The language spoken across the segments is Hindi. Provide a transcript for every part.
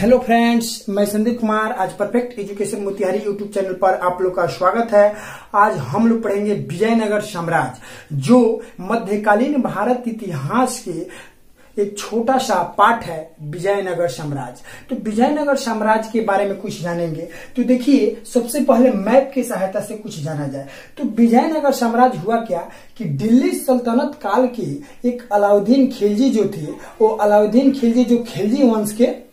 हेलो फ्रेंड्स, मैं संदीप कुमार। आज perfect education Motihari YouTube channel पर आप लोग का स्वागत है। आज हम लोग पढ़ेंगे विजयनगर साम्राज्य, जो मध्यकालीन भारत इतिहास के एक छोटा सा पार्ट है। विजयनगर साम्राज्य, तो विजयनगर साम्राज्य के बारे में कुछ जानेंगे। तो देखिए, सबसे पहले मैप की सहायता से कुछ जाना जाए तो विजयनगर साम्राज्य हुआ क्या कि दिल्ली सल्तनत काल के एक अलाउद्दीन खिलजी जो थे, वो अलाउद्दीन खिलजी जो खिलजी वंश के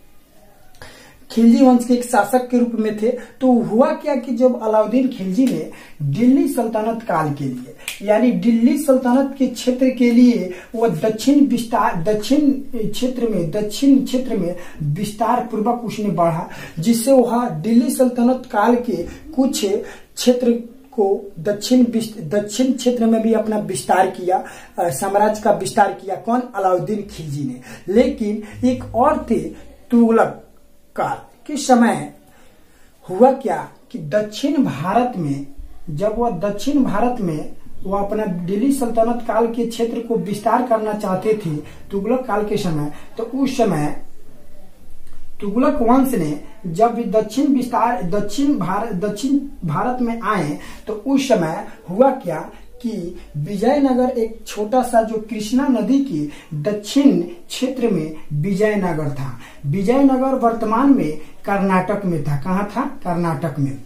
एक शासक के रूप में थे। तो हुआ क्या कि जब अलाउद्दीन खिलजी ने दिल्ली सल्तनत काल के लिए, यानी दिल्ली सल्तनत के क्षेत्र के लिए, वह दक्षिण क्षेत्र में विस्तार पूर्वक उसने बढ़ा, जिससे वह दिल्ली सल्तनत काल के कुछ क्षेत्र को दक्षिण क्षेत्र में भी अपना विस्तार किया, साम्राज्य का विस्तार किया। कौन? अलाउद्दीन खिलजी ने। लेकिन एक और थे तुगलक काल के समय। हुआ क्या कि दक्षिण भारत में वह अपना दिल्ली सल्तनत काल के क्षेत्र को विस्तार करना चाहते थे तुगलक काल के समय। तो उस समय तुगलक वंश ने जब दक्षिण भारत में आए, तो उस समय हुआ क्या कि विजयनगर एक छोटा सा, जो कृष्णा नदी के दक्षिण क्षेत्र में विजयनगर था। विजयनगर वर्तमान में कर्नाटक में था। कहाँ था? कर्नाटक में।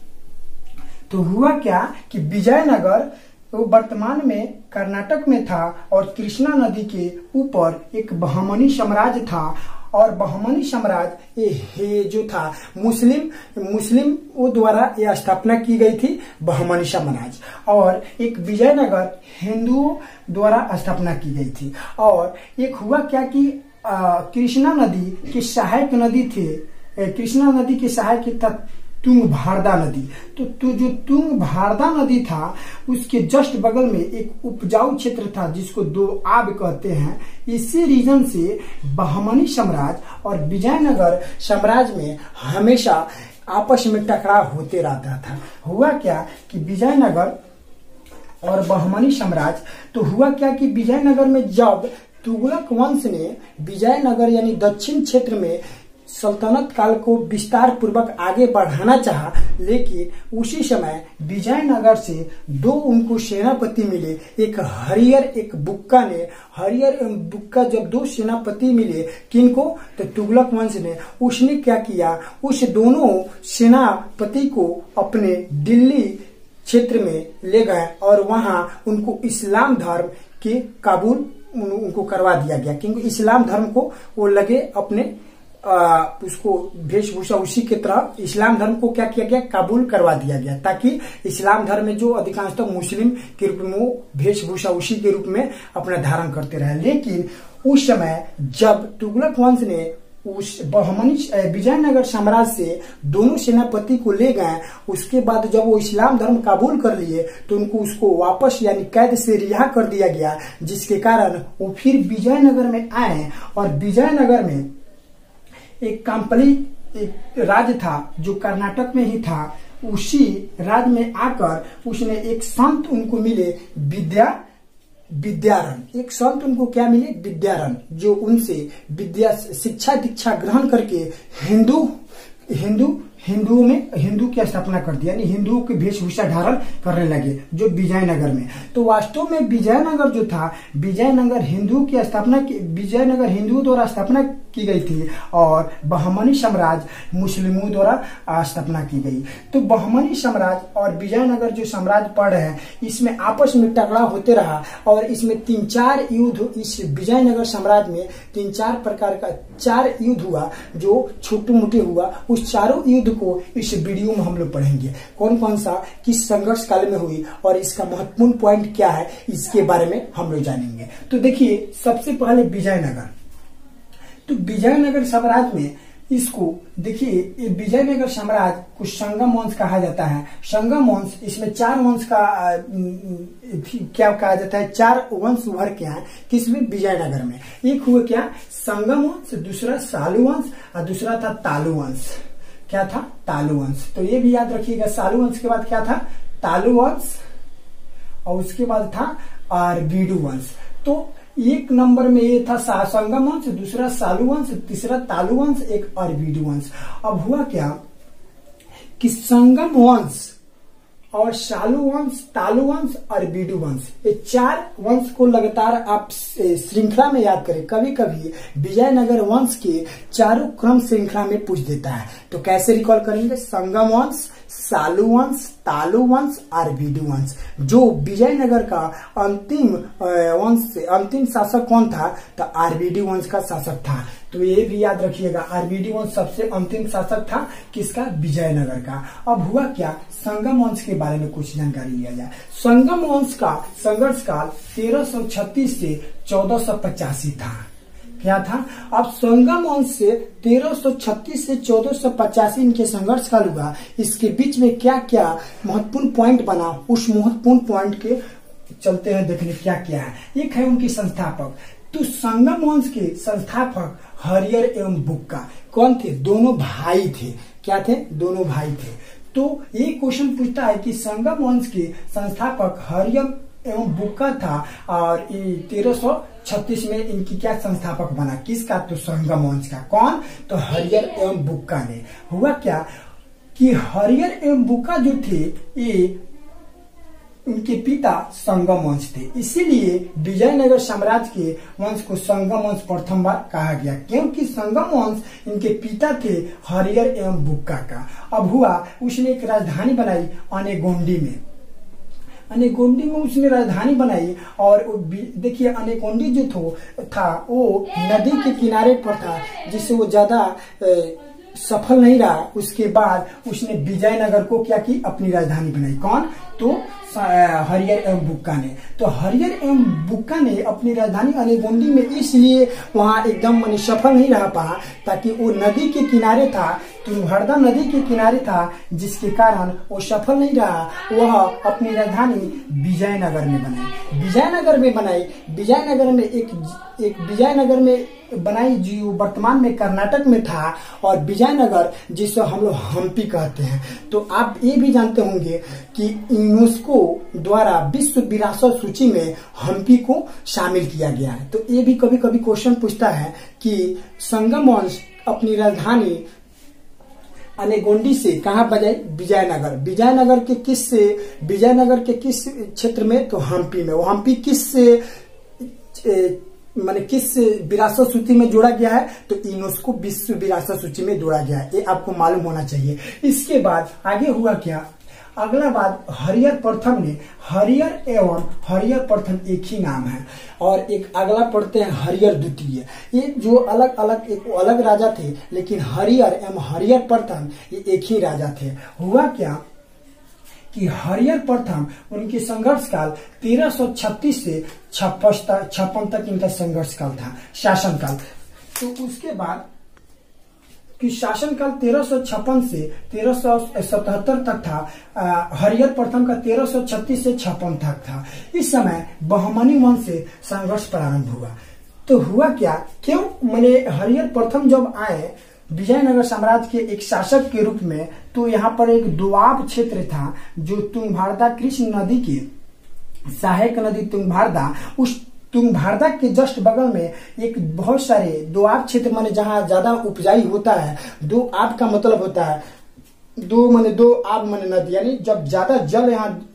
तो हुआ क्या कि विजयनगर वो वर्तमान में कर्नाटक में था और कृष्णा नदी के ऊपर एक बहमनी साम्राज्य था। और बहमनी साम्राज्य ये जो था, मुस्लिम वो द्वारा ये स्थापना की गई थी, बहमनी साम्राज्य। और एक विजयनगर हिंदुओं द्वारा स्थापना की गई थी। और एक हुआ क्या कि कृष्णा नदी की सहायक नदी थे, कृष्णा नदी की सहायक था तुंगभद्रा नदी। तो जो तुंगभद्रा नदी था, उसके जस्ट बगल में एक उपजाऊ क्षेत्र था जिसको दोआब कहते हैं। इसी रीजन से बहमनी साम्राज्य और विजयनगर साम्राज्य में हमेशा आपस में टकराव होते रहता था। हुआ क्या कि विजयनगर और बहमनी साम्राज्य, तो हुआ क्या कि विजयनगर में जब तुगलक वंश ने विजयनगर यानी दक्षिण क्षेत्र में सल्तनत काल को विस्तार पूर्वक आगे बढ़ाना चाहा, लेकिन उसी समय विजयनगर से दो उनको सेनापति मिले, एक हरियर एक बुक्का ने। हरियर एवं बुक्का जब दो सेनापति मिले, किनको? तो तुगलक वंश ने। उसने क्या किया, उस दोनों सेनापति को अपने दिल्ली क्षेत्र में ले गए और वहां उनको इस्लाम धर्म के काबूल उनको करवा दिया गया। क्योंकि इस्लाम धर्म को वो लगे अपने उसको वेशभूषा उसी की तरह इस्लाम धर्म को क्या किया गया, काबूल करवा दिया गया, ताकि इस्लाम धर्म में जो अधिकांशतः मुस्लिम के रूप में वो वेशभूषा उसी के रूप में अपना धारण करते रहे। लेकिन उस समय जब तुगलक वंश ने उस बहमनी विजयनगर साम्राज्य से दोनों सेनापति को ले गए, उसके बाद जब वो इस्लाम धर्म काबूल कर लिए, तो उनको उसको वापस यानी कैद से रिहा कर दिया गया, जिसके कारण वो फिर विजयनगर में आए। और विजयनगर में एक काम्पली एक राज्य था जो कर्नाटक में ही था। उसी राज्य में आकर उसने एक संत उनको मिले, विद्यारण। एक संत उनको क्या मिले? विद्यारण, जो उनसे विद्या शिक्षा दीक्षा ग्रहण करके हिंदू की स्थापना कर दी, यानी हिंदुओं की वेशभूषा धारण करने लगे, जो विजयनगर में। तो वास्तव में विजयनगर जो था, विजयनगर विजयनगर हिंदुओं द्वारा स्थापना की गई थी और बहमनी साम्राज्य मुस्लिमों द्वारा स्थापना की गई। तो बहमनी साम्राज्य और विजयनगर जो साम्राज्य पड़ है, इसमें आपस में टकराव होते रहा। और इसमें 3-4 युद्ध, इस विजयनगर साम्राज्य में 3-4 प्रकार का 4 युद्ध हुआ, जो छोटे मोटे हुआ। उस चारों युद्ध को इस वीडियो में हम लोग पढ़ेंगे। कौन कौन सा किस संघर्ष काल में हुई और इसका महत्वपूर्ण पॉइंट क्या है, इसके बारे में हम लोग जानेंगे। तो देखिए, सबसे पहले विजयनगर। तो विजयनगर साम्राज्य में इसको देखिए, विजयनगर साम्राज्य को संगम वंश कहा जाता है। संगम वंश, इसमें 4 वंश का क्या कहा जाता है, 4 वंश उभर के हैं। किसमें? विजयनगर में। एक हुआ क्या? संगम वंश, दूसरा सालू वंश और दूसरा था तालु वंश। क्या था? तालु वंश। तो ये भी याद रखिएगा, सालू वंश के बाद क्या था? तालु वंश, और उसके बाद था आरबीडू वंश। तो एक नंबर में ये था संगम वंश, दूसरा सालू वंश, तीसरा तालु वंश, एक अरबीडू वंश। अब हुआ क्या कि संगम वंश और सालू वंश, तालु वंश, अरबीडू वंश, ये 4 वंश को लगातार आप श्रृंखला में याद करें। कभी कभी विजयनगर वंश के चारों क्रम श्रृंखला में पूछ देता है, तो कैसे रिकॉल करेंगे? संगम वंश, सालू वंश, तालु वंश, अरबीडू वंश। जो विजयनगर का अंतिम वंश अंतिम शासक कौन था? तो अरबीडू वंश का शासक था। तो ये भी याद रखिएगा, अरबीडू वंश सबसे अंतिम शासक था किसका? विजयनगर का। अब हुआ क्या, संगम वंश के बारे में कुछ जानकारी लिया जाए। संगम वंश का संघर्ष काल 1336 से 1485 था। क्या था? अब संगम वंश से 1336 से 1485 इनके संघर्ष काल हुआ। इसके बीच में क्या क्या महत्वपूर्ण पॉइंट बना, उस महत्वपूर्ण पॉइंट के चलते हैं देखने क्या क्या है। एक है उनके संस्थापक। तो संगम वंश के संस्थापक हरियर एवं बुक्का कौन थे? दोनों भाई थे। क्या थे? दोनों भाई थे। तो ये क्वेश्चन पूछता है कि संगम वंश के संस्थापक हरियर एवं बुक्का था और 1336 में इनकी क्या संस्थापक बना? किसका? तो संगम वंश का। कौन? तो हरियर एवं बुक्का ने। हुआ क्या कि हरियर एवं बुक्का जो थे ये उनके पिता संगम वंश थे, इसीलिए विजयनगर साम्राज्य के वंश को संगम वंश प्रथम बार कहा गया, क्योंकि संगम वंश इनके पिता थे हरियर एवं बुक्का का। अब हुआ उसने एक राजधानी बनाई अनेगोंडी में। अनेगोंडी में उसने राजधानी बनाई और देखिए अनेगोंडी जो था वो नदी के किनारे पर था, जिससे वो ज्यादा सफल नहीं रहा। उसके बाद उसने विजयनगर को क्या की? अपनी राजधानी बनाई। कौन? तो हरियर एवं बुक्का ने। तो हरियर एवं बुक्का ने अपनी राजधानी अनेगोंडी में इसलिए वहां एकदम माने सफल नहीं रह पाया ताकि वो नदी के किनारे था, तुंगभद्रा नदी के किनारे था, जिसके कारण वो सफल नहीं रहा। वह अपनी राजधानी विजयनगर में बनाई। विजयनगर में बनाई जो वर्तमान में कर्नाटक में था, और विजयनगर जिसे हम लोग हम्पी कहते हैं। तो आप ये भी जानते होंगे कि यूनेस्को द्वारा विश्व विरासत सूची में हम्पी को शामिल किया गया है। तो ये भी कभी कभी क्वेश्चन पूछता है कि संगम वंश अपनी राजधानी अनेगोंडी से कहाँ बजाई? विजयनगर। विजयनगर के किस क्षेत्र में? तो हम्पी में। वो हम्पी किस विरासत सूची में जोड़ा गया है? तो यूनेस्को विश्व विरासत सूची में जोड़ा गया है। ये आपको मालूम होना चाहिए। इसके बाद आगे हुआ क्या? अगला बात हरियर प्रथम ने, हरियर एवं हरियर प्रथम एक ही नाम है, और एक अगला पढ़ते हैं हरियर द्वितीय। ये जो अलग अलग राजा थे, लेकिन हरियर एवं हरियर प्रथम ये एक ही राजा थे। हुआ क्या कि हरियर प्रथम उनके संघर्ष काल 1336 से 56 तक इनका संघर्ष काल था, शासनकाल। तो उसके बाद कि शासनकाल 1356 से 1377 तक था। हरियर प्रथम का 1336 से 56 तक था। इस समय बहमनी वंश से संघर्ष प्रारंभ हुआ। तो हुआ क्या? क्यों मैंने हरियर प्रथम जब आए विजयनगर साम्राज्य के एक शासक के रूप में, तो यहाँ पर एक दोआब क्षेत्र था जो तुंगभद्रा कृष्ण नदी की सहायक नदी तुंगभद्रा, उस तुंगभद्रा के जस्ट बगल में एक बहुत सारे दोआब क्षेत्र माने जहाँ ज्यादा उपजाई होता है। दोआब का मतलब होता है दो आब माने नदी, यानी जब ज्यादा जल यहाँ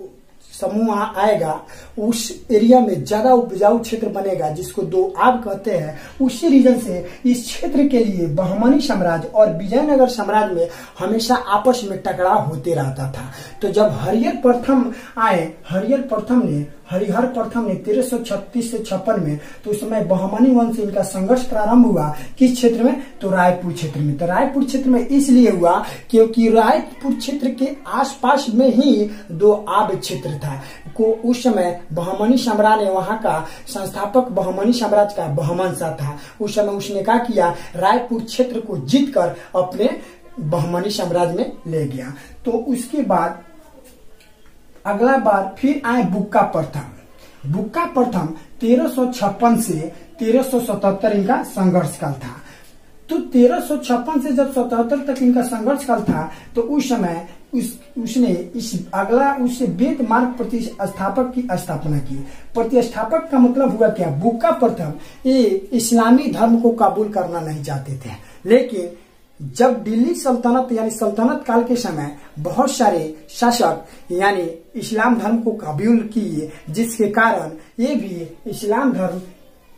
समूह आएगा उस एरिया में ज्यादा उपजाऊ क्षेत्र बनेगा, जिसको दोआब कहते हैं। उसी रीजन से इस क्षेत्र के लिए बहमनी साम्राज्य और विजयनगर साम्राज्य में हमेशा आपस में टकराव होते रहता था। तो जब हरिहर प्रथम आए, हरिहर प्रथम ने 1336 से 56 में, तो उस समय बहमनी वंश से इनका संघर्ष प्रारंभ हुआ। किस क्षेत्र में? तो रायपुर क्षेत्र में। तो रायपुर क्षेत्र में इसलिए हुआ क्योंकि रायपुर क्षेत्र के आसपास में ही दोआब क्षेत्र था को उस समय बहमनी साम्राज्य ने, वहां का संस्थापक बहमनी साम्राज्य का बहमन शाह था। उस समय उसने क्या किया? रायपुर क्षेत्र को जीतकर अपने बहमनी साम्राज्य में ले गया। तो उसके बाद अगला बार फिर आए बुक्का प्रथम। बुक्का प्रथम 1356 से 1377 इनका संघर्ष काल था। तो 1356 से जब 77 तक इनका संघर्ष काल था, तो उस समय उसने इस अगला उससे वेद मार्ग प्रतिष्ठापक की स्थापना की। प्रतिष्ठापक का मतलब हुआ क्या, बुक्का प्रथम ये इस्लामी धर्म को कबूल करना नहीं चाहते थे, लेकिन जब दिल्ली सल्तनत यानी सल्तनत काल के समय बहुत सारे शासक यानी इस्लाम धर्म को कबूल किए, जिसके कारण ये भी इस्लाम धर्म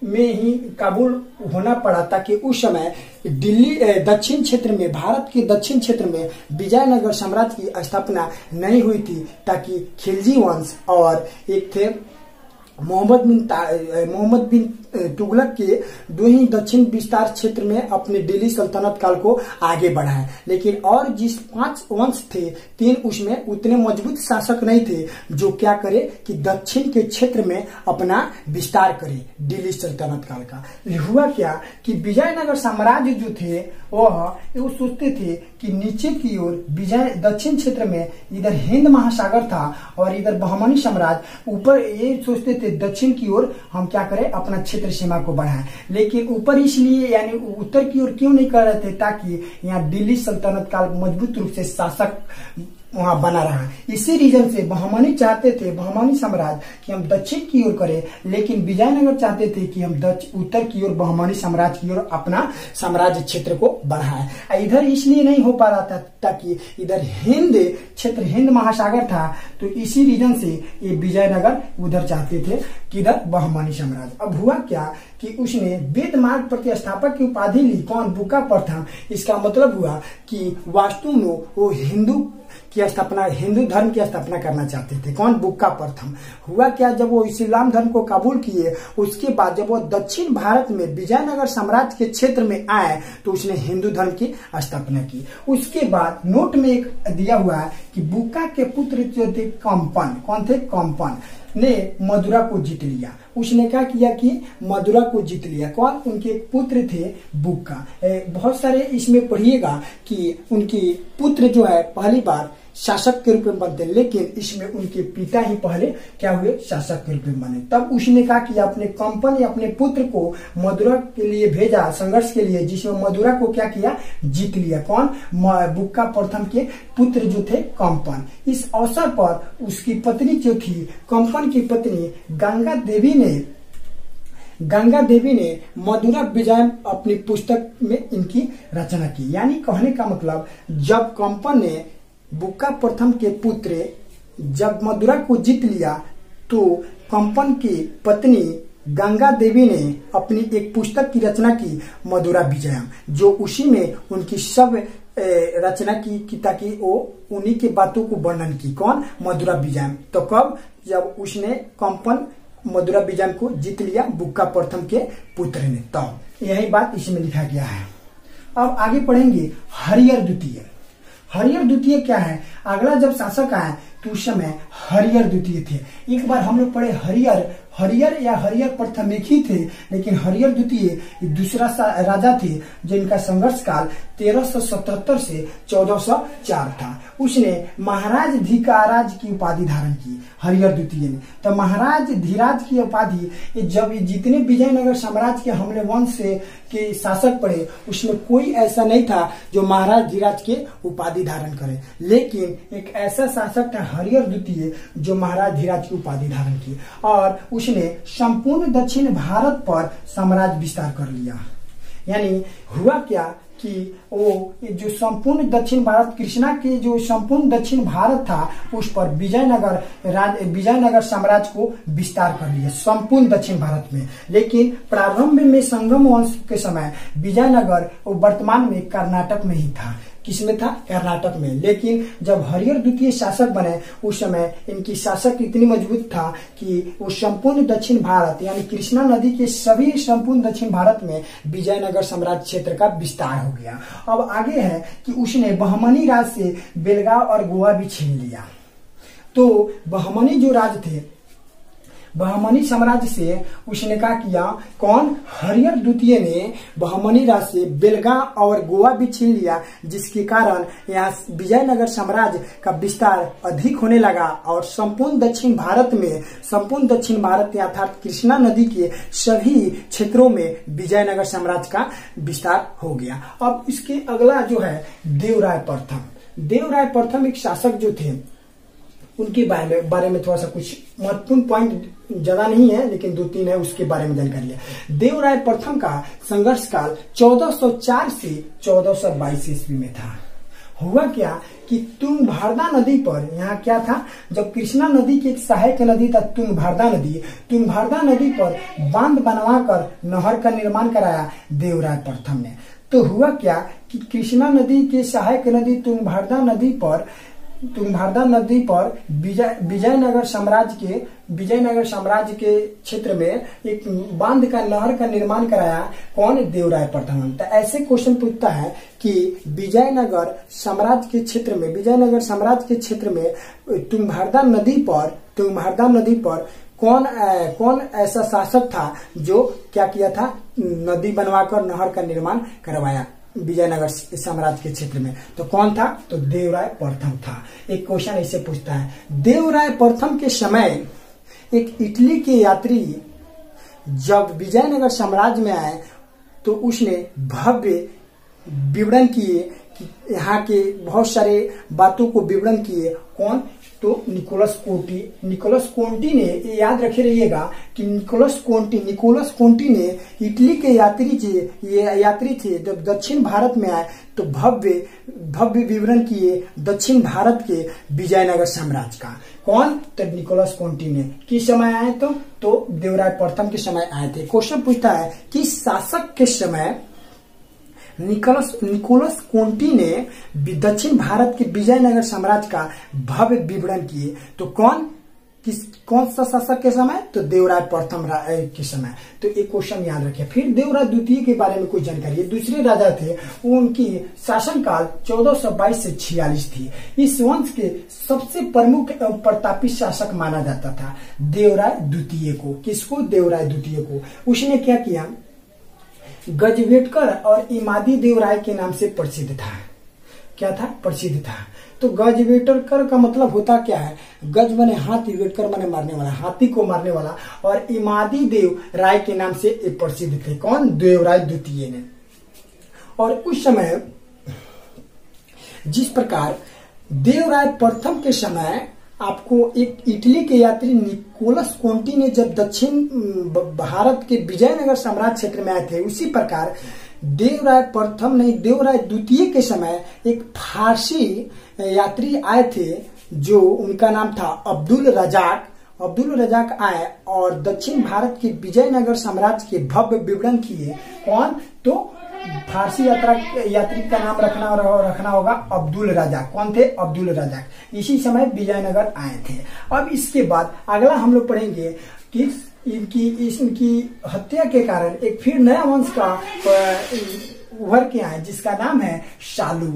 में ही कबूल होना पड़ा, ताकि उस समय दिल्ली दक्षिण क्षेत्र में, भारत के दक्षिण क्षेत्र में विजयनगर साम्राज्य की स्थापना नहीं हुई थी, ताकि खिलजी वंश और एक थे मोहम्मद बिन तुगलक के दो ही दक्षिण विस्तार क्षेत्र में अपने दिल्ली सल्तनत काल को आगे बढ़ाए। लेकिन और जिस 5 वंश थे, 3 उसमें उतने मजबूत शासक नहीं थे जो क्या करे कि दक्षिण के क्षेत्र में अपना विस्तार करे दिल्ली सल्तनत काल का। हुआ क्या कि विजयनगर साम्राज्य जो थे वो सोचते थे कि नीचे की ओर दक्षिण क्षेत्र में इधर हिंद महासागर था और इधर बहमनी साम्राज्य, ऊपर ये सोचते थे दक्षिण की ओर हम क्या करें अपना क्षेत्र सीमा को बढ़ाएं, लेकिन ऊपर इसलिए यानी उत्तर की ओर क्यों नहीं कर रहे थे, ताकि यहाँ दिल्ली सल्तनत काल मजबूत रूप से शासक वहां बना रहा। इसी रीजन से बहमनी चाहते थे, बहमनी साम्राज्य कि हम दक्षिण की ओर करें, लेकिन विजयनगर चाहते थे कि हम उत्तर की ओर बहमनी साम्राज्य की ओर अपना साम्राज्य क्षेत्र को बढ़ाएं। इधर इसलिए नहीं हो पा रहा था ताकि इधर हिंद क्षेत्र, हिंद महासागर था, तो इसी रीजन से ये विजयनगर उधर चाहते थे किधर बहमनी साम्राज्य। अब हुआ क्या कि उसने वेद मार्ग प्रतिष्ठापक की उपाधि ली, कौन, बुक्का प्रथम। इसका मतलब हुआ कि वास्तु में वो हिंदू की स्थापना, हिंदू धर्म की स्थापना करना चाहते थे, कौन, बुक्का प्रथम। हुआ क्या, जब वो इस्लाम धर्म को कबूल किए, उसके बाद जब वो दक्षिण भारत में विजयनगर साम्राज्य के क्षेत्र में आए तो उसने हिंदू धर्म की स्थापना की। उसके बाद नोट में एक दिया हुआ है कि बुक्का के पुत्र जो थे कंपन, कौन थे, कंपन ने मदुरा को जीत लिया। उसने क्या किया कि मदुरा को जीत लिया, कौन, उनके पुत्र थे बुक्का। बहुत सारे इसमें पढ़िएगा कि उनके पुत्र जो है पहली बार शासक के रूप में बनते, लेकिन इसमें उनके पिता ही पहले क्या हुए, शासक के रूप में बने। तब उसने क्या किया, अपने कंपन या अपने पुत्र को मदुरा के लिए भेजा, संघर्ष के लिए, जिसमें मदुरा को क्या किया, जीत लिया, कौन, बुक्का प्रथम के पुत्र जो थे कंपन। इस अवसर पर उसकी पत्नी जो थी, कंपन की पत्नी गंगा देवी ने मदुरा विजय अपनी पुस्तक में इनकी रचना की। यानी कहने का मतलब, जब कंपन ने बुक्का प्रथम के पुत्र जब मदुरा को जीत लिया, तो कंपन की पत्नी गंगा देवी ने अपनी एक पुस्तक की रचना की, मदुरा विजयम, जो उसी में उनकी सब रचना की ताकि वो उन्हीं के बातों को वर्णन की, कौन, मदुरा विजयम। तो कब, जब उसने कंपन मदुरा विजयम को जीत लिया बुक्का प्रथम के पुत्र ने, तब यही बात इसमें लिखा गया है। अब आगे पढ़ेंगे हरिहर द्वितीय। हरिहर द्वितीय क्या है, अगला जब शासक आए तो उस समय हरिहर द्वितीय थे। एक बार हम लोग पढ़े हरिहर या हरिहर प्रथम एक ही थे, लेकिन हरिहर द्वितीय दूसरा राजा थे जिनका संघर्ष काल 1377 से 1404 था। उसने महाराज धीराज की उपाधि धारण की हरिहर द्वितीय ने। तो महाराज धीराज की उपाधि, जब जितने विजयनगर साम्राज्य के हमले वंश के शासक पड़े, उसमें कोई ऐसा नहीं था जो महाराज धीराज के उपाधि धारण करे, लेकिन एक ऐसा शासक था हरिहर द्वितीय जो महाराज धीराज की उपाधि धारण की, और उसने संपूर्ण दक्षिण भारत पर साम्राज्य विस्तार कर लिया। यानी हुआ क्या कि वो जो संपूर्ण दक्षिण भारत, कृष्णा के जो संपूर्ण दक्षिण भारत था, उस पर विजयनगर साम्राज्य को विस्तार कर लिया संपूर्ण दक्षिण भारत में। लेकिन प्रारंभ में संगम वंश के समय विजयनगर वर्तमान में कर्नाटक में ही था। किसमें था, कर्नाटक में। लेकिन जब हरिहर द्वितीय शासक बने, उस समय इनकी शासक इतनी मजबूत था कि वो संपूर्ण दक्षिण भारत यानी कृष्णा नदी के सभी संपूर्ण दक्षिण भारत में विजयनगर साम्राज्य क्षेत्र का विस्तार हो गया। अब आगे है कि उसने बहमनी राज से बेलगांव और गोवा भी छीन लिया। तो बहमनी जो राज थे, बहमनी साम्राज्य से उसने क्या किया, कौन, हरिहर द्वितीय ने बहमनी राज से बेलगांव और गोवा भी छीन लिया, जिसके कारण यहाँ विजयनगर साम्राज्य का विस्तार अधिक होने लगा और संपूर्ण दक्षिण भारत अर्थात कृष्णा नदी के सभी क्षेत्रों में विजयनगर साम्राज्य का विस्तार हो गया। अब इसके अगला जो है देवराय प्रथम। देवराय प्रथम एक शासक जो थे उनके बारे में थोड़ा सा कुछ महत्वपूर्ण पॉइंट ज्यादा नहीं है, लेकिन 2-3 है, उसके बारे में जानकारी है। देवराय प्रथम का संघर्ष काल 1404 से 1422 ईस्वी में था। हुआ क्या कि तुंगभद्रा नदी पर, यहाँ क्या था, जब कृष्णा नदी की एक सहायक नदी था तुंगभद्रा नदी पर बांध बनवाकर नहर का निर्माण कराया देवराय प्रथम ने। तो हुआ क्या कि कृष्णा नदी के सहायक नदी तुंगभद्रा नदी पर विजयनगर साम्राज्य के क्षेत्र में एक बांध का नहर का निर्माण कराया कौन? देवराय प्रथम। तो ऐसे क्वेश्चन पूछता है कि विजयनगर साम्राज्य के क्षेत्र में तुंगभद्रा नदी पर कौन ऐसा शासक था जो क्या किया था? नदी बनवाकर नहर का निर्माण करवाया विजयनगर साम्राज्य के क्षेत्र में। तो कौन था? तो देवराय प्रथम था। एक क्वेश्चन ऐसे पूछता है, देवराय प्रथम के समय एक इटली के यात्री जब विजयनगर साम्राज्य में आए तो उसने भव्य विवरण किए कि यहाँ के बहुत सारे बातों को विवरण किए। कौन? तो निकोलस कोंटी ने, याद रखे रहिएगा कि निकोलस कोंटी ने इटली के यात्री थे जब दक्षिण भारत में आए तो भव्य विवरण किए दक्षिण भारत के विजयनगर साम्राज्य का। कौन? तो निकोलस कोंटी ने। किस समय आए? तो देवराय प्रथम के समय आए थे। क्वेश्चन पूछता है कि शासक के समय निकोलस कोंटी ने दक्षिण भारत के विजयनगर साम्राज्य का भव्य विवरण किए। तो कौन सा शासक के समय? तो देवराय प्रथम के समय। तो एक क्वेश्चन याद रखिए। फिर देवराय द्वितीय के बारे में कुछ जानकारी। दूसरे राजा थे, उनकी शासनकाल 1422 से 46 थी। इस वंश के सबसे प्रमुख एवं प्रतापी शासक माना जाता था देवराय द्वितीय को। किसको? देवराय द्वितीय को। उसने क्या किया? गजवेटकर और इमादी देवराय के नाम से प्रसिद्ध था। क्या था? प्रसिद्ध था। तो गजवेटकर का मतलब होता क्या है? गज बने हाथी, वेटकर बने मारने वाला, हाथी को मारने वाला, और इमादी देव राय के नाम से प्रसिद्ध थे। कौन? देवराय द्वितीय ने। और उस समय जिस प्रकार देवराय प्रथम के समय आपको एक इटली के यात्री निकोलस कोंटी ने जब दक्षिण भारत के विजयनगर साम्राज्य क्षेत्र में आए थे, उसी प्रकार देवराय प्रथम नहीं, देवराय द्वितीय के समय एक फारसी यात्री आए थे जो उनका नाम था अब्दुल रजाक आए और दक्षिण भारत के विजयनगर साम्राज्य के भव्य विवरण किए। कौन? तो फारसी यात्री का नाम रखना होगा अब्दुल रजाक। कौन थे? अब्दुल रजाक। इसी समय विजयनगर आए थे। अब इसके बाद अगला हम लोग पढ़ेंगे कि इनकी हत्या के कारण एक फिर नया वंश का उभर के आए जिसका नाम है सालू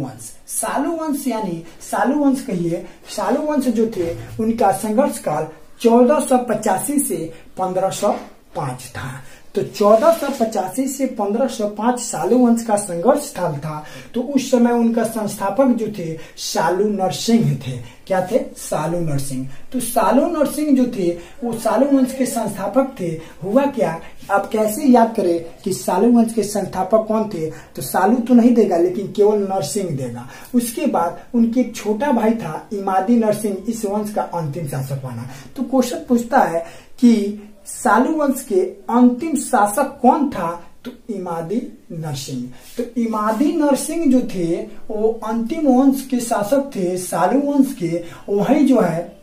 वंश यानी सालू वंश कहिए। सालू वंश जो थे उनका संघर्ष काल 1485 से 1505 था। तो 1485 से 1505 सालू वंश का संघर्ष काल था। तो उस समय उनका संस्थापक जो थे सालू नरसिंह थे। क्या थे? सालू नरसिंह। तो सालू नरसिंह जो थे वो सालू वंश के संस्थापक थे। हुआ क्या? आप कैसे याद करें कि सालू वंश के संस्थापक कौन थे? तो सालू तो नहीं देगा लेकिन केवल नरसिंह देगा। उसके बाद उनके एक छोटा भाई था इमादी नरसिंह, इस वंश का अंतिम शासक बना। तो क्वेश्चन पूछता है कि सालू वंश के अंतिम शासक कौन था? तो इमादी नरसिंह। तो इमादी नरसिंह जो थे वो अंतिम वंश के शासक थे सालू वंश के। वही जो है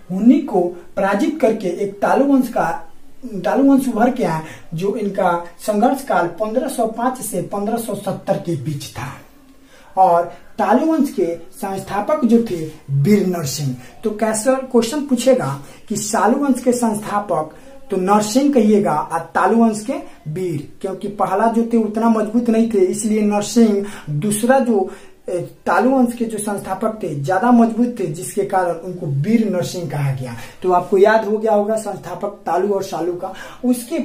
उन्हीं को पराजित करके एक तालु वंश उभर के आया जो इनका संघर्ष काल 1505 से 1570 के बीच था। और तालु वंश के संस्थापक जो थे वीर नरसिंह। तो कैसे क्वेश्चन पूछेगा कि सालू वंश के संस्थापक तो नरसिंह कहिएगा और तालु वंश के वीर, क्योंकि पहला जो थे उतना मजबूत नहीं थे इसलिए नरसिंह। दूसरा जो तालु वंश के जो संस्थापक थे ज्यादा मजबूत थे जिसके कारण उनको वीर नरसिंह कहा गया। तो आपको याद हो गया होगा संस्थापक तालु और सालू का। इसके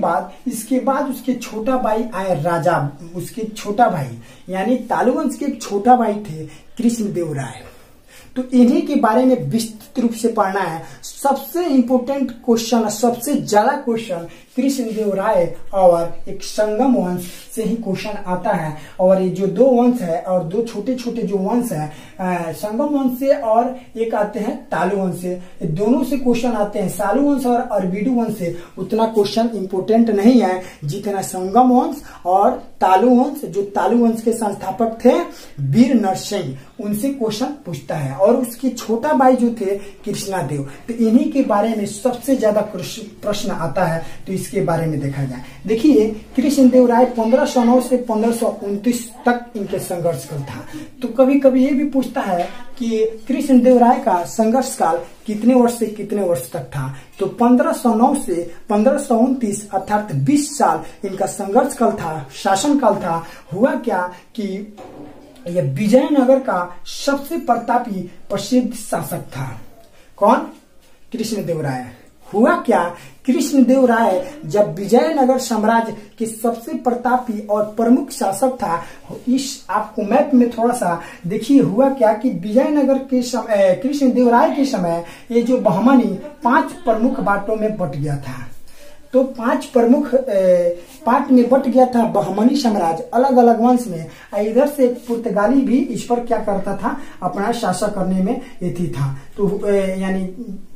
बाद उसके छोटा भाई आए राजा। उसके छोटा भाई यानी तालु वंश के एक छोटा भाई थे कृष्णदेव राय। तो इन्हीं के बारे में व्यवस्थित रूप से पढ़ना है। सबसे इंपोर्टेंट क्वेश्चन, सबसे ज्यादा क्वेश्चन कृष्णदेव राय और एक संगम वंश से ही क्वेश्चन आता है। और ये जो दो वंश है और दो छोटे छोटे जो वंश है, संगम वंश से और एक आते हैं तालु वंश से, दोनों से क्वेश्चन आते हैं। सालू वंश और अरबीडू वंश से उतना क्वेश्चन इंपोर्टेंट नहीं है जितना संगम वंश और तालु वंश, जो तालु वंश के संस्थापक थे वीर नरसिंह, उनसे क्वेश्चन पूछता है। और उसके छोटा भाई जो थे कृष्णदेव, तो इन्हीं के बारे में सबसे ज्यादा प्रश्न आता है। तो इसके बारे में देखा जाए, देखिए कृष्णदेव राय 1509 से 1529 तक इनके संघर्ष काल था। तो कभी कभी ये भी पूछता है कि कृष्णदेव राय का संघर्ष काल कितने वर्ष से कितने वर्ष तक था। तो 1509 से 1529 अर्थात 20 साल इनका संघर्ष काल था, शासन काल था। हुआ क्या कि यह विजयनगर का सबसे प्रतापी प्रसिद्ध शासक था। कौन? कृष्णदेव राय। हुआ क्या, कृष्णदेव राय जब विजयनगर साम्राज्य के सबसे प्रतापी और प्रमुख शासक था, इस आपको मैप में थोड़ा सा देखिए, हुआ क्या कि विजयनगर के समय, कृष्णदेव राय के समय ये जो बहमनी 5 प्रमुख बाटों में बट गया था। तो 5 प्रमुख पार्ट में बट गया था बहमनी साम्राज्य अलग अलग वंश में। इधर से पुर्तगाली भी इस पर क्या करता था, अपना शासन करने में यथी था। तो यानी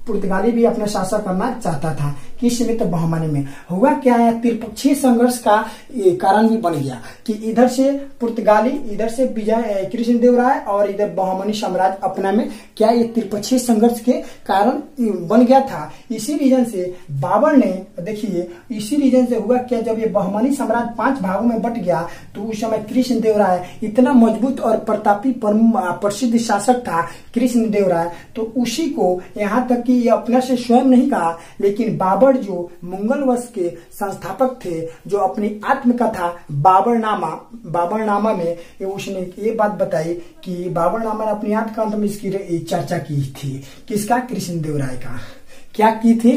पुर्तगाली भी अपना शासन करना चाहता था, किस में? तो बहमनी में। हुआ क्या है, त्रिपक्षीय संघर्ष का कारण भी बन गया कि इधर से पुर्तगाली, इधर से विजय कृष्णदेव राय और इधर बहमनी साम्राज्य अपना में क्या ये त्रिपक्षीय संघर्ष के कारण बन गया था। इसी रीजन से बाबर ने, देखिए इसी रीजन से हुआ क्या, जब ये बहमनी साम्राज्य 5 भागों में बट गया तो उस समय कृष्णदेव राय इतना मजबूत और प्रतापी प्रसिद्ध शासक था कृष्णदेव राय। तो उसी को यहाँ तक कि ये अपना से स्वयं नहीं कहा, लेकिन बाबर जो मुगल वंश के संस्थापक थे, जो अपनी आत्मकथा बाबरनामा में उसने ये बात बताई कि बाबरनामा ने अपनी आत्मकथा में इसकी चर्चा की थी। किसका? कृष्णदेव राय का। क्या की थी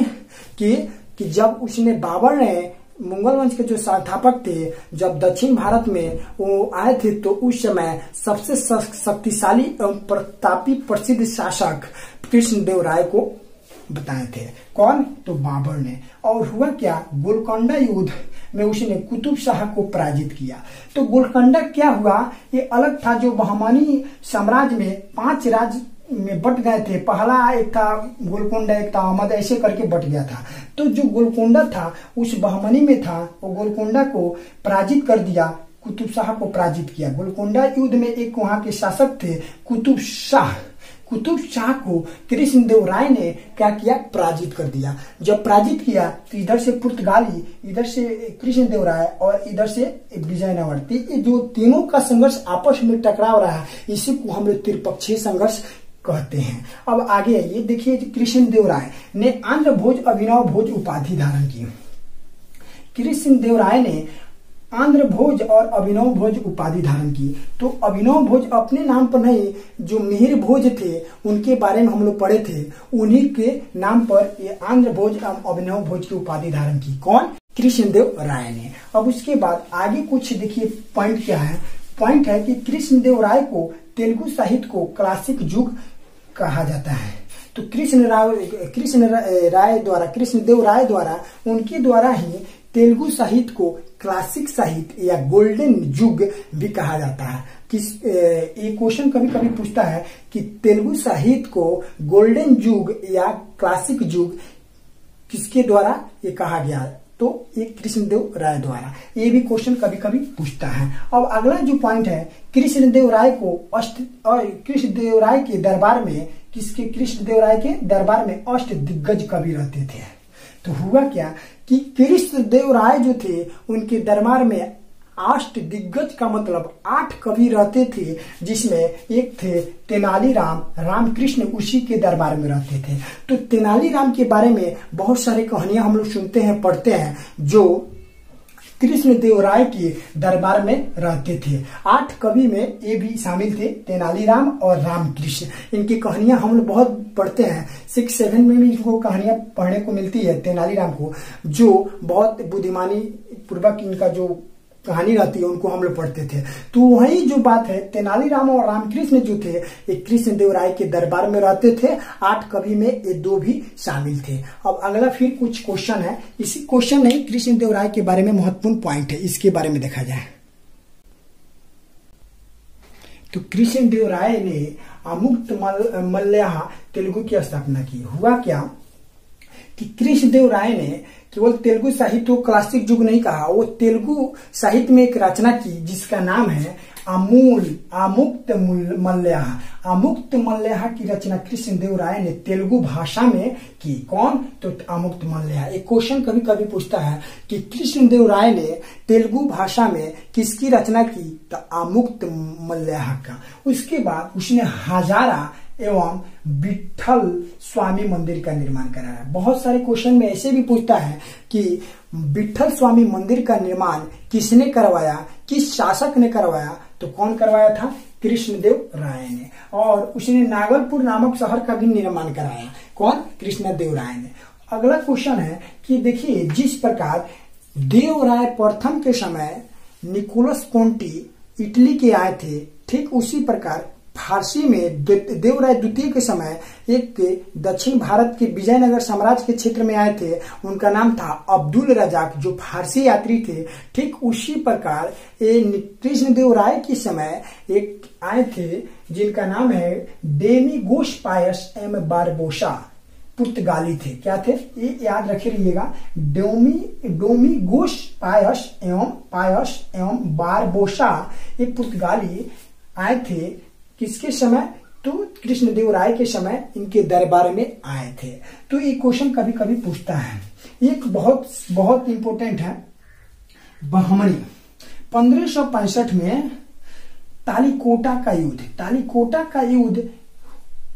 कि जब उसने, बाबर ने मुगल वंश के जो संस्थापक थे, जब दक्षिण भारत में वो आए थे तो उस समय सबसे शक्तिशाली एवं प्रतापी प्रसिद्ध शासक कृष्णदेव राय को बताए थे। कौन? तो बाबर ने। और हुआ क्या, गोलकोंडा युद्ध में उसने कुतुब शाह को पराजित किया। तो गोलकोंडा क्या हुआ, ये अलग था, जो बहमनी साम्राज्य में 5 राज्य में बट गए थे। पहला एक था गोलकोंडा, एक था अहमद, ऐसे करके बट गया था। तो जो गोलकोंडा था उस बहमनी में था, वो गोलकोंडा को पराजित कर दिया, कुतुब शाह को पराजित किया। गोलकोंडा युद्ध में एक वहां के शासक थे कुतुब शाह को कृष्णदेव राय ने क्या किया, पराजित कर दिया। जब पराजित किया तो इधर से पुर्तगाली, इधर से कृष्णदेव राय और इधर से विजयनगर, ये जो तीनों का संघर्ष आपस में टकराव रहा, इसी को हम लोग त्रिपक्षीय संघर्ष कहते हैं। अब आगे आइए, देखिए कृष्णदेव राय ने आंध्र भोज अभिनव भोज उपाधि धारण की। कृष्णदेव राय ने आंध्र भोज और अभिनव भोज उपाधि धारण की। तो अभिनव भोज अपने नाम पर नहीं, जो मिहिर भोज थे उनके बारे में हम लोग पढ़े थे, उन्हीं के नाम पर ये आंध्र भोज और अभिनव भोज की उपाधि धारण की। कौन? कृष्णदेव राय ने। अब उसके बाद आगे कुछ देखिए पॉइंट क्या है। पॉइंट है कि कृष्णदेव राय को तेलुगु साहित्य को क्लासिक युग कहा जाता है। तो कृष्णदेव राय द्वारा उनके द्वारा ही तेलुगु साहित्य को क्लासिक साहित्य या गोल्डन युग भी कहा जाता है। ये क्वेश्चन कभी कभी पूछता है कि तेलुगु साहित्य को गोल्डन युग या क्लासिक युग किसके द्वारा ये कहा गया, तो ये कृष्णदेव राय द्वारा। ये भी क्वेश्चन कभी कभी पूछता है। अब अगला जो पॉइंट है, कृष्णदेव राय के दरबार में, कृष्णदेव राय के दरबार में अष्ट दिग्गज कवि रहते थे। तो हुआ क्या कि कृष्णदेव राय जो थे उनके दरबार में अष्ट दिग्गज का मतलब 8 कवि रहते थे, जिसमें एक थे तेनालीराम, रामकृष्ण उसी के दरबार में रहते थे। तो तेनालीराम के बारे में बहुत सारी कहानियां हम लोग सुनते हैं, पढ़ते हैं, जो कृष्णदेव राय के दरबार में रहते थे। 8 कवि में ये भी शामिल थे, तेनालीराम और रामकृष्ण। इनकी कहानियां हम लोग बहुत पढ़ते हैं, 6-7 में भी इनको कहानियां पढ़ने को मिलती है तेनालीराम को, जो बहुत बुद्धिमानी पूर्वक इनका जो कहानी रहती है उनको हम लोग पढ़ते थे। तो वही जो बात है, तेनालीराम और रामकृष्ण जो थे ये कृष्णदेवराय के दरबार में रहते थे। 8 कवि में ये 2 भी शामिल थे। अब अगला फिर कुछ क्वेश्चन है, इसी क्वेश्चन नहीं कृष्णदेवराय के बारे में महत्वपूर्ण पॉइंट है, इसके बारे में देखा जाए तो कृष्णदेवराय ने अमुक्तमाल्यदा तेलुगु की स्थापना की। हुआ क्या कि कृष्णदेवराय ने केवल तेलुगु साहित्य को क्लासिक युग नहीं कहा, वो तेलुगु साहित्य में एक रचना की जिसका नाम है अमुक्तमाल्यदा। अमुक्तमाल्यदा की रचना कृष्णदेवराय ने तेलुगु भाषा में की। कौन? तो अमुक्तमाल्यदा। एक क्वेश्चन कभी कभी पूछता है कि कृष्णदेवराय ने तेलुगु भाषा में किसकी रचना की? तो अमुक्तमाल्यदा का। उसके बाद उसने हजारा एवं विठल स्वामी मंदिर का निर्माण कराया। बहुत सारे क्वेश्चन में ऐसे भी पूछता है कि विठल स्वामी मंदिर का निर्माण किसने करवाया, किस शासक ने करवाया? तो कौन करवाया था? कृष्णदेवराय ने। और उसने नागलपुर नामक शहर का भी निर्माण कराया। कौन? कृष्णदेवराय ने। अगला क्वेश्चन है कि देखिए, जिस प्रकार देवराय प्रथम के समय निकोलस कोंटी इटली के आए थे, ठीक उसी प्रकार फारसी में देवराय द्वितीय के समय एक दक्षिण भारत के विजयनगर साम्राज्य के क्षेत्र में आए थे, उनका नाम था अब्दुल रजाक, जो फारसी यात्री थे। ठीक उसी प्रकार कृष्णदेवराय के समय एक आए थे जिनका नाम है डेमिगोस पायस एम बारबोसा, पुर्तगाली थे। क्या थे? ये याद रखे रहिएगा, डोमिगोस पायस एवं बारबोसा, ये पुर्तगाली आए थे। किसके समय? तो कृष्णदेवराय के समय इनके दरबार में आए थे। तो ये क्वेश्चन कभी कभी पूछता है। एक बहुत इंपॉर्टेंट है, बहमनी। 1565 में तालीकोटा का युद्ध। तालीकोटा का युद्ध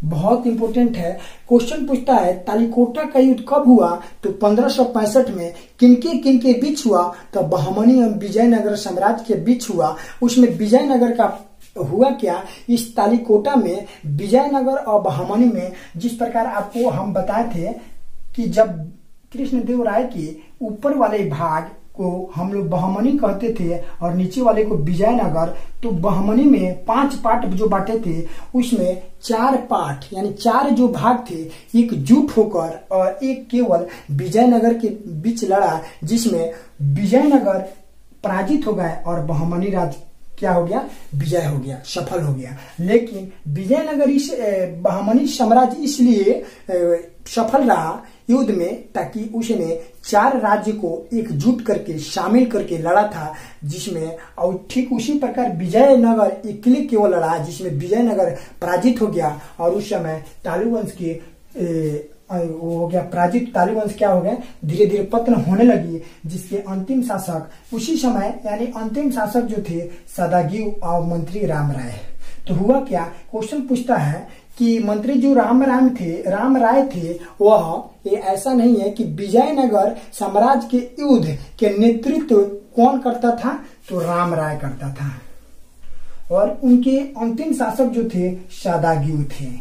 बहुत इंपॉर्टेंट है। क्वेश्चन पूछता है तालीकोटा का युद्ध कब हुआ? तो 1565 में। किनके बीच हुआ? तो बहमनी और विजयनगर साम्राज्य के बीच हुआ। उसमें विजयनगर का हुआ क्या, इस तालीकोटा में विजयनगर और बहमनी में, जिस प्रकार आपको हम बताए थे कि जब कृष्णदेवराय के ऊपर वाले भाग को हम लोग बहमनी कहते थे और नीचे वाले को विजयनगर, तो बहमनी में 5 पार्ट जो बांटे थे उसमें 4 पार्ट यानी 4 जो भाग थे एकजुट होकर और एक केवल विजयनगर के बीच लड़ा, जिसमें विजयनगर पराजित हो गए और बहमनी राज्य क्या हो गया? विजय हो गया, सफल हो गया। लेकिन विजयनगर बहमनी साम्राज्य इसलिए सफल रहा युद्ध में ताकि उसने 4 राज्य को एकजुट करके शामिल करके लड़ा था, जिसमें और ठीक उसी प्रकार विजयनगर अकेले केवल लड़ा जिसमें विजयनगर पराजित हो गया। और उस समय तालुवंश के वो हो गया पराजित। तालुवंश क्या हो गया? धीरे धीरे पतन होने लगी, जिसके अंतिम शासक उसी समय यानी अंतिम शासक जो थे सदागिव और मंत्री राम राय। तो हुआ क्या? क्वेश्चन पूछता है कि मंत्री जो राम राय थे, वह ये ऐसा नहीं है कि विजयनगर साम्राज्य के युद्ध के नेतृत्व कौन करता था? तो राम राय करता था। और उनके अंतिम शासक जो थे सदागिव थे।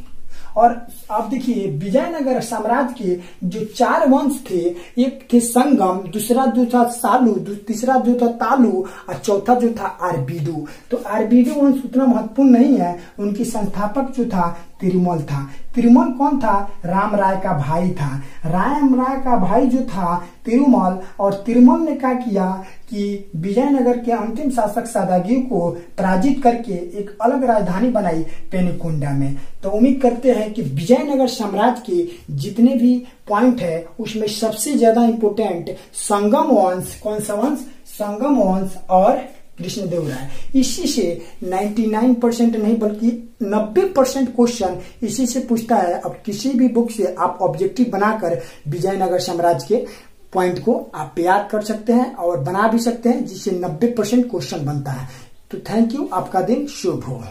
और आप देखिए विजयनगर साम्राज्य के जो 4 वंश थे, एक थे संगम, दूसरा जो था सालू, तीसरा जो था तालु और चौथा जो था आरबीडू। तो आरबीडू वंश उतना महत्वपूर्ण नहीं है, उनकी संस्थापक जो था तिरुमल था। तिरुमल कौन था? राम राय का भाई था। राम राय का भाई जो था तिरुमल, और तिरुमल ने क्या किया कि विजयनगर के अंतिम शासक सदागिव को पराजित करके एक अलग राजधानी बनाई पेनुकोंडा में। तो उम्मीद करते हैं कि विजयनगर साम्राज्य के जितने भी पॉइंट है उसमें सबसे ज्यादा इंपोर्टेंट संगम वंश, कौन सा वंश? संगम वंश और कृष्णदेवराय। इसी से 99% नहीं बल्कि 90% क्वेश्चन इसी से पूछता है। अब किसी भी बुक से आप ऑब्जेक्टिव बनाकर विजयनगर साम्राज्य के पॉइंट को आप याद कर सकते हैं और बना भी सकते हैं, जिससे 90% क्वेश्चन बनता है। तो थैंक यू, आपका दिन शुभ हो।